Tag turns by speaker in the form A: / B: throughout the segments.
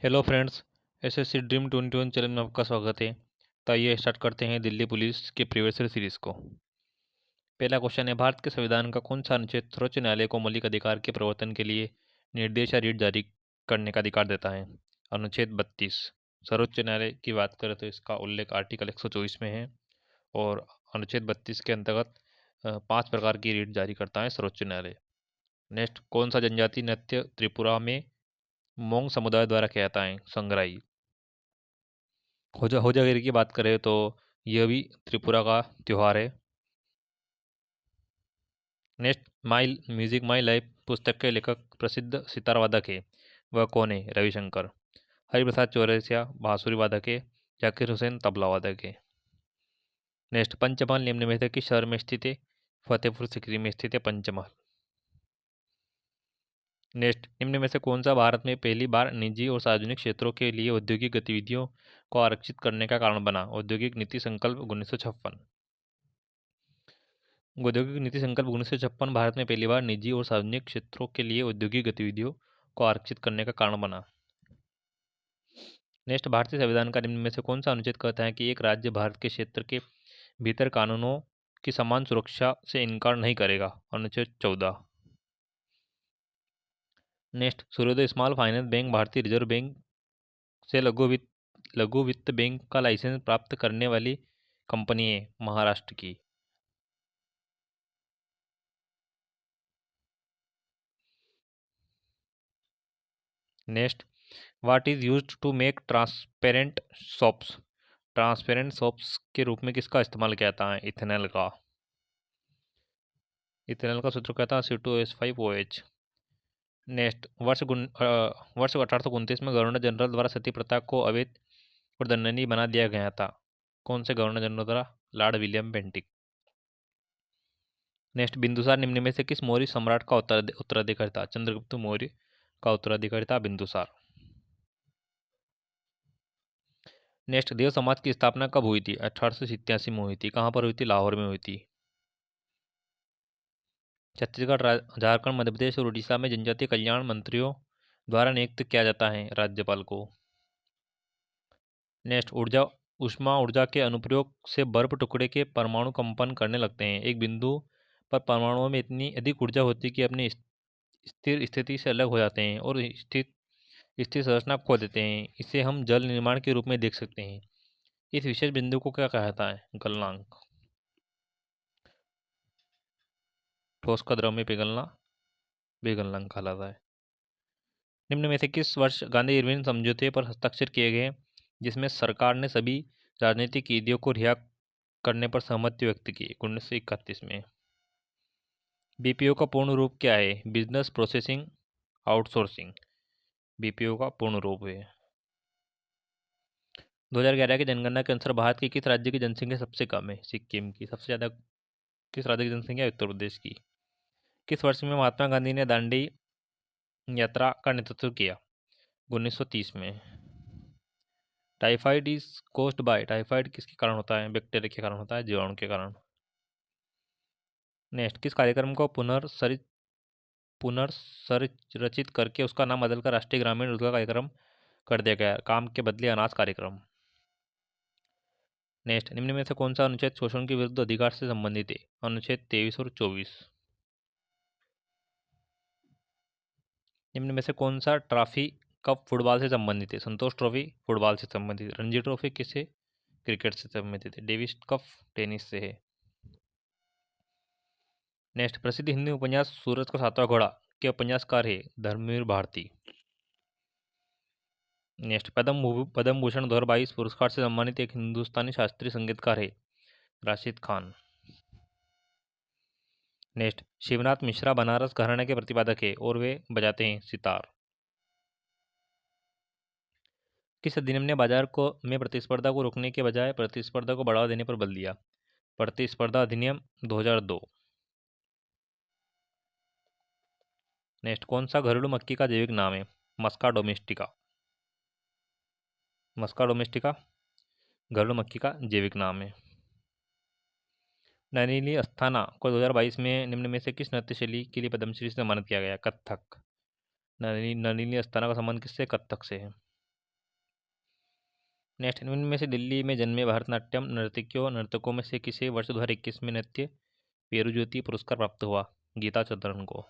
A: Hello friends. SSC dream 2021 channel में आपका स्वागत है। तो आइए स्टार्ट करते हैं दिल्ली पुलिस के प्रीवियस ईयर सीरीज को। पहला क्वेश्चन है, भारत के संविधान का कौन सा अनुच्छेद सर्वोच्च न्यायालय को मौलिक अधिकार के प्रवर्तन के लिए निर्देश या रीट जारी करने का अधिकार देता है? अनुच्छेद 32। सर्वोच्च न्यायालय की बात करें तो इसका उल्लेख आर्टिकल 124 में है और अनुच्छेद 32 के अंतर्गत 5 प्रकार की रीट जारी करता है सर्वोच्च न्यायालय। नेक्स्ट, कौन सा जनजातीय नृत्य त्रिपुरा में मोंग समुदाय द्वारा किया जाता है? संग्राई। होजागिरी की बात करें तो यह भी त्रिपुरा का त्यौहार है। Next, my music my life पुस्तक के लेखक प्रसिद्ध सितार वादक है, वह कौन है? रविशंकर। हरिप्रसाद चौरसिया बांसुरी वादक है। जाकिर हुसैन तबला वादक है। नेक्स्ट, पंचमहल निम्न में से किस शहर में स्थित है? फतेहपुर सिकरी में स्थित है पंचमहल। नेक्स्ट, निम्न में से कौन सा भारत में पहली बार निजी और सार्वजनिक क्षेत्रों के लिए औद्योगिक गतिविधियों को आरक्षित करने का कारण बना? औद्योगिक नीति संकल्प 1956। औद्योगिक नीति संकल्प 1956 भारत में पहली बार निजी और सार्वजनिक क्षेत्रों के लिए औद्योगिक गतिविधियों को आरक्षित करने का कारण बना। नेक्स्ट, भारतीय संविधान का निम्न में से कौन सा अनुच्छेद कहता है कि एक राज्य भारत के क्षेत्र के भीतर कानूनों की समान सुरक्षा से इनकार नहीं करेगा? अनुच्छेद 14। नेक्स्ट, सूर्योदय स्मॉल फाइनेंस बैंक भारतीय रिजर्व बैंक से लघु वित्त बैंक का लाइसेंस प्राप्त करने वाली कंपनी है, महाराष्ट्र की। Next, what is used to make transparent soaps? Transparent soaps के रूप में किसका इस्तेमाल किया जाता है? इथेनॉल का। इथेनॉल का सूत्र कहता है C2H5OH। नेक्स्ट, वर्ष 1829 में गवर्नर जनरल द्वारा सती प्रथा को अवैध और दंडनीय बना दिया गया था। कौन से गवर्नर जनरल द्वारा? Lord William Bentinck. Next, Bindusara निम्न में से किस मौर्य सम्राट का उत्तराधिकारी था? चंद्रगुप्त मौर्य का उत्तराधिकारी था बिंदुसार। नेक्स्ट, देव समाज की स्थापना कब हुई थी? 1887 में हुई थी। कहाँ पर हुई थी? लाहौर में हुई थी। छत्तीसगढ़, झारखंड, मध्य प्रदेश और उड़ीसा में जनजातीय कल्याण मंत्रियों द्वारा नियुक्त किया जाता है राज्यपाल को। नेक्स्ट, ऊष्मा ऊर्जा के अनुप्रयोग से बर्फ टुकड़े के परमाणु कंपन करने लगते हैं। एक बिंदु पर परमाणुओं में इतनी अधिक ऊर्जा होती है कि अपनी स्थिर स्थिति से अलग हो जाते हैं और स्थिर संरचना खो देते हैं। इसे हम जल निर्माण के रूप में देख सकते हैं। इस विशेष बिंदु को क्या कहा जाता है? गलनांक। ठोस का द्रव में पिघलना विगलनांक कहलाता है। निम्न में से किस वर्ष गांधी इरविन समझौते पर हस्ताक्षर किए गए जिसमें सरकार ने सभी राजनीतिक कैदियों को रिहा करने पर सहमति व्यक्त की? 1931 में। बीपीओ का पूर्ण रूप क्या है? बिजनेस प्रोसेसिंग आउटसोर्सिंग बीपीओ का पूर्ण रूप है। 2011 की जनगणना के अनुसार भारत के किस राज्य की जनसंख्या सबसे कम है? सिक्किम की। सबसे ज़्यादा किस राज्य की जनसंख्या है? उत्तर प्रदेश की। किस वर्ष में महात्मा गांधी ने दांडी यात्रा का नेतृत्व किया? 1930 में। Typhoid is caused by, typhoid किसके कारण होता है? बैक्टीरिया के कारण होता है, जीवाणु के कारण। नेक्स्ट, किस कार्यक्रम को पुनर्संरचित करके उसका नाम बदलकर राष्ट्रीय ग्रामीण रोजगार कार्यक्रम कर दिया गया? काम के बदले अनाज कार्यक्रम। नेक्स्ट, निम्न में से कौन सा अनुच्छेद शोषण के विरुद्ध अधिकार से संबंधित है? अनुच्छेद 23 और 24। निम्न में से कौन सा ट्रॉफी कप फुटबॉल से संबंधित है? संतोष ट्रॉफी फुटबॉल से संबंधित। रणजी ट्रॉफी किससे? क्रिकेट से संबंधित है। डेविस कप टेनिस से है। नेक्स्ट, प्रसिद्ध हिंदी उपन्यास सूरज का सातवां घोड़ा के उपन्यासकार है धर्मवीर भारती। नेक्स्ट, पद्म भूषण 2022 पुरस्कार से सम्मानित एक हिंदुस्तानी शास्त्रीय संगीतकार है राशिद खान। नेक्स्ट, शिवनाथ मिश्रा बनारस घराने के प्रतिपादक है और वे बजाते हैं सितार। किस अधिनियम ने बाजार को में प्रतिस्पर्धा को रोकने के बजाय प्रतिस्पर्धा को बढ़ावा देने पर बल दिया? प्रतिस्पर्धा अधिनियम 2002। नेक्स्ट, कौन सा घरेलू मक्खी का जैविक नाम है? मस्का डोमेस्टिका। मस्का डोमेस्टिका घरेलू मक्खी का जैविक नाम है। नलिनी अस्थाना को 2022 में निम्न में से किस नृत्य शैली के लिए पद्मश्री से सम्मानित किया गया? कथक। नलिनी अस्थाना का संबंध किससे? कथक से है। नेक्स्ट, इनमें में से दिल्ली में जन्मे भारतनाट्यम नर्तकों में से किसे वर्ष 2021 में नृत्य पेरुज्योति पुरस्कार प्राप्त हुआ? गीता चंद्रन को।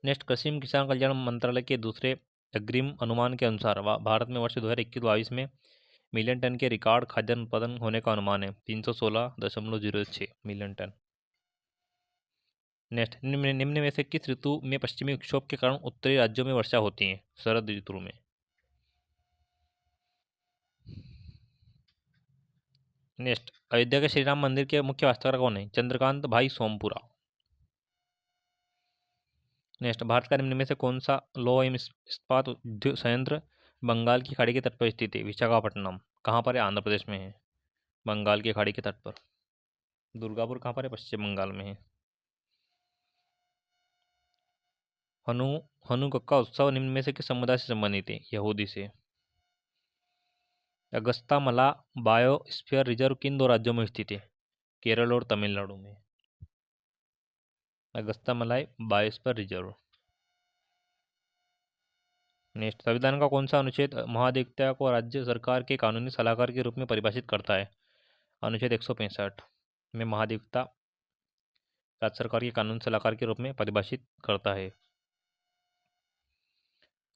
A: नेक्स्ट, कृषि एवं किसान कल्याण मंत्रालय के दूसरे अग्रिम अनुमान के अनुसार भारत में वर्ष 2021-22 में मिलियन टन के रिकॉर्ड खाद्यान्न उत्पादन होने का अनुमान है 316.06 मिलियन टन। नेक्स्ट, निम्न में से किस ऋतु में पश्चिमी विक्षोभ के कारण उत्तरी राज्यों में वर्षा होती है? शरद ऋतु में। नेक्स्ट, अयोध्या के श्री राम मंदिर के मुख्य वास्तुकार कौन है? चंद्रकांत भाई सोमपुरा। नेक्स्ट, भारत का निम्न में से कौन सा लौह एवं इस्पात उद्योग संयंत्र बंगाल की खाड़ी के तट पर स्थित है? विशाखापट्टनम। कहाँ पर है? आंध्र प्रदेश में है, बंगाल की खाड़ी के तट पर। दुर्गापुर कहाँ पर है? पश्चिम बंगाल में है। हनु हनुक्का उत्सव निम्न में से किस समुदाय से संबंधित है? यहूदी से। अगस्ता मला बायोस्फीयर रिजर्व किन दो राज्यों में स्थित है? केरल और तमिलनाडु में। अगस्ता मलाई बायोस्फीयर रिजर्व। नेक्स्ट, संविधान का कौन सा अनुच्छेद महाधिवक्ता को राज्य सरकार के कानूनी सलाहकार के रूप में परिभाषित करता है? अनुच्छेद 165 में महाधिवक्ता राज्य सरकार के कानूनी सलाहकार के रूप में परिभाषित करता है।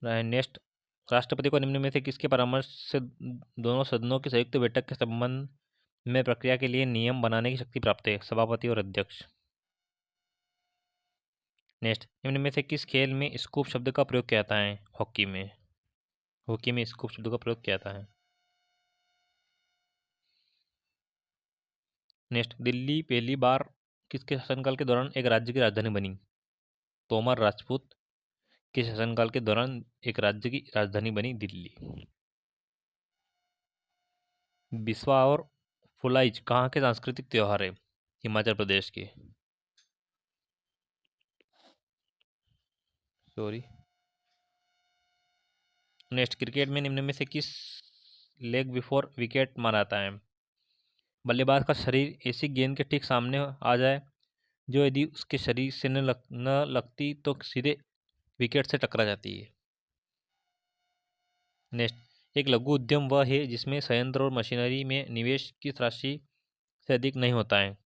A: नेक्स्ट, राष्ट्रपति को निम्न में से किसके परामर्श से दोनों सदनों की संयुक्त बैठक के संबंध में प्रक्रिया के लिए नियम बनाने की शक्ति प्राप्त है? सभापति और अध्यक्ष। नेक्स्ट, निम्न में से किस खेल में स्कूप शब्द का प्रयोग किया जाता है? हॉकी में। हॉकी में स्कूप शब्द का प्रयोग किया जाता है। नेक्स्ट, दिल्ली पहली बार किसके शासनकाल के दौरान एक राज्य की राजधानी बनी? तोमर राजपूत के शासनकाल के दौरान एक राज्य की राजधानी बनी दिल्ली। बिस्वा और फुलाइज कहाँ के सांस्कृतिक त्योहार है? हिमाचल प्रदेश के। सॉरी। नेक्स्ट, क्रिकेट में निम्न में से किस लेग बिफोर विकेट मारा जाता है? बल्लेबाज का शरीर ऐसी गेंद के ठीक सामने आ जाए जो यदि उसके शरीर से न लगती तो सीधे विकेट से टकरा जाती है। नेक्स्ट, एक लघु उद्यम वह है जिसमें संयंत्र और मशीनरी में निवेश की राशि से अधिक नहीं होता है?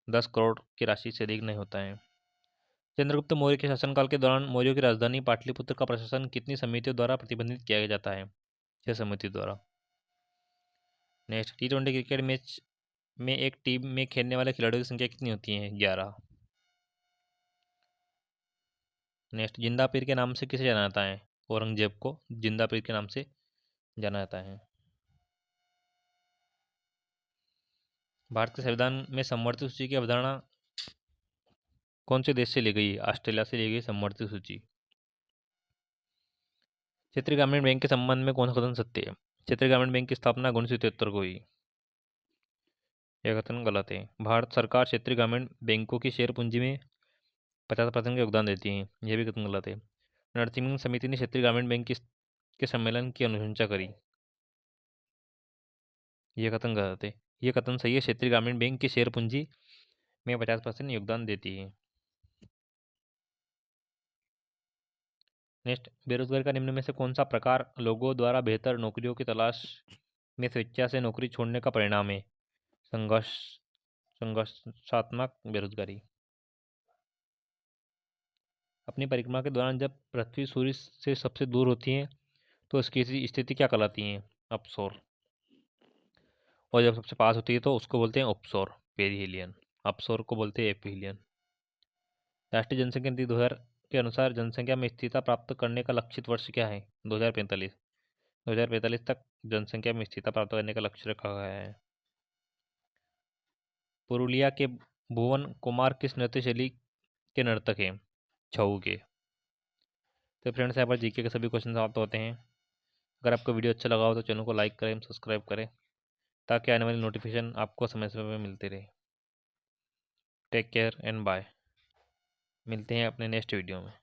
A: 10 करोड़ की राशि से अधिक नहीं होता है। चंद्रगुप्त मौर्य के शासनकाल के दौरान मौर्यों की राजधानी पाटलिपुत्र का प्रशासन कितनी समितियों द्वारा प्रतिबंधित किया जाता है? 6 समितियों द्वारा। नेक्स्ट, T20 क्रिकेट मैच में एक टीम में खेलने वाले खिलाड़ियों की संख्या कितनी होती है? 11। नेक्स्ट, जिंदा पीर के नाम से किसे जाना जाता है? औरंगजेब को जिंदा पीर के नाम से जाना जाता है। भारत के संविधान में समवर्ती सूची की अवधारणा कौन से देश से ली गई? ऑस्ट्रेलिया से ली गई समवर्ती सूची। क्षेत्रीय ग्रामीण बैंक के संबंध में कौन सा कथन सत्य है? क्षेत्रीय ग्रामीण बैंक की स्थापना 1973 को हुई। यह कथन गलत है। भारत सरकार क्षेत्रीय ग्रामीण बैंकों की शेयर पूंजी में 50% का योगदान देती है। यह भी कथन गलत है। नरसिम्हन समिति ने क्षेत्रीय ग्रामीण बैंक के सम्मेलन की अनुशंसा करी। यह कथन गलत है। यह कथन सही है। क्षेत्रीय ग्रामीण बैंक की शेयर पूंजी में 50% योगदान देती है। नेक्स्ट, बेरोजगारी का निम्न में से कौन सा प्रकार लोगों द्वारा बेहतर नौकरियों की तलाश में स्वेच्छा से नौकरी छोड़ने का परिणाम है? संघर्ष संघर्षात्मक बेरोजगारी। अपनी परिक्रमा के दौरान जब पृथ्वी सूर्य से सबसे दूर होती है तो उसकी स्थिति क्या कहलाती है? अपसौर। और जब सबसे पास होती है तो उसको बोलते हैं उपसौर, पेरिहेलियन। अपसौर को बोलते हैं एपिहिलियन। राष्ट्रीय जनसंख्या नीति 2000 के अनुसार जनसंख्या में स्थिरता प्राप्त करने का लक्षित वर्ष क्या है? 2045। 2045 तक जनसंख्या में स्थिरता प्राप्त करने का लक्ष्य रखा गया है। पुरुलिया के भुवन कुमार किस नृत्य शैली के नर्तक हैं? छऊ के। तो फ्रेंड्स, यहाँ पर जीके के सभी क्वेश्चन समाप्त होते हैं। अगर आपको वीडियो अच्छा लगा हो तो चैनल को लाइक करें, सब्सक्राइब करें ताकि आने वाली नोटिफिकेशन आपको समय समय पर मिलती रहे। Take care and bye. मिलते हैं अपने नेक्स्ट वीडियो में।